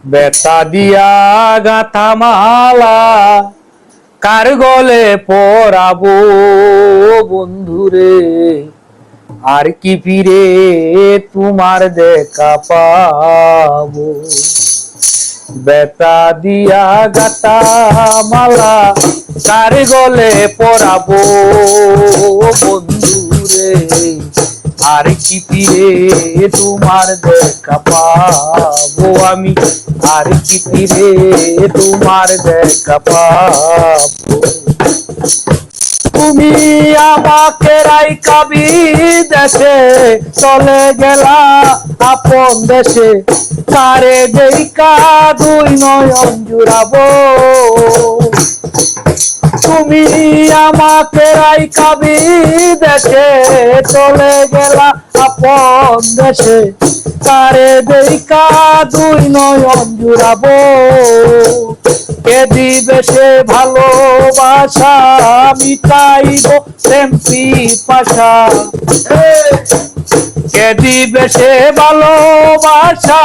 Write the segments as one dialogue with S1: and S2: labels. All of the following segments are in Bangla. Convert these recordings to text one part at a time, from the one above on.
S1: বেতা দিয়া গাথা মালা কার গলে পরাবো বন্ধুরে, আর কি ফিরে তোমার দেখা পাবো। বেতা দিয়া গাথা মালা কার গলে পরাবো বন্ধুরে, আর কি ফিরে তোমার দেখা পাবো আমি, আর কি ফিরে তোমার দেখা পাবো। তুমি আমাকে রাইখা বিদেশে চলে গেলা আপন দেশে, কারে দেইকা দুই নয়ন জুড়াবো। তুমি আমাকে রাইখা বিদেশে চলে গেলা আপন দেশে, কারে দেইকা দুই নয়ন জুড়াবো। কে দিবে সে ভালোবাসা মিটাইব প্রেম পিপাসা, কে দিবে সে ভালোবাসা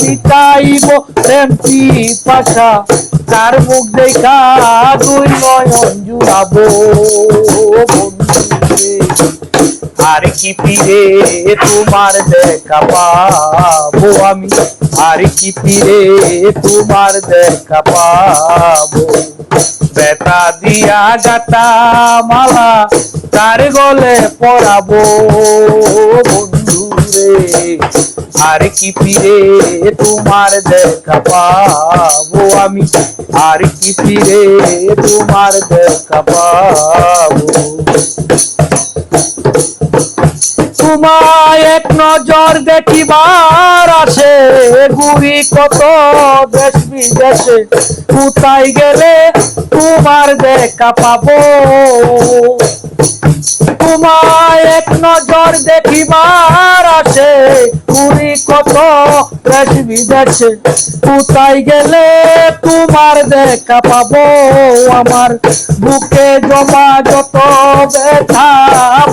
S1: মিটাইব প্রেম পিপাসা। কার মুখ দেখা দুই নয়ন জুড়াবো বন্ধুরে, আর কি ফিরে তোমার দেখা পাবো আমি, আর কি ফিরে তোমার দেখা পাবো। বেতা দিয়া গাথা মালা কার গলে পরাবো বন্ধুরে, আর কি ফিরে তোমার দেখা পাবো আমি, আর কি ফিরে তোমার দেখা পাবো। তোমায় এক নজর দেখিবার আসে ঘুরি কত দেশ বিদেশে, কোথায় গেলে তোমার দেখা পাবো। তোমায় এক নজর দেখিবার আসে ঘুরি কত দেশ বিদেশে, কোথায় গেলে তোমার দেখা পাবো। আমার বুকে জমা যত ব্যথা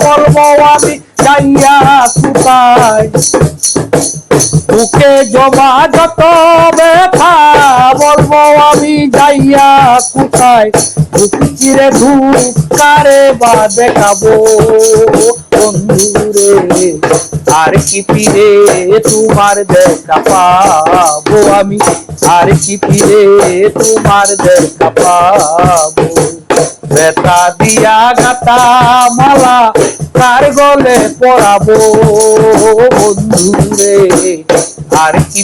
S1: বলবো আমি যাইয়া কোথায়, বুকে জমা যত ব্যথা বলবো আমি যাইয়া কোথায়। চিরে ধূপ কারে বা দেখাবো বন্ধুরে, আর কি ফিরে তোমার দেখা পাবো আমি, আর কি ফিরে তোমার দেখা পাবো। বেতা দিয়া গাথা মালা কার গলে পরাবো বন্ধুরে, আর কি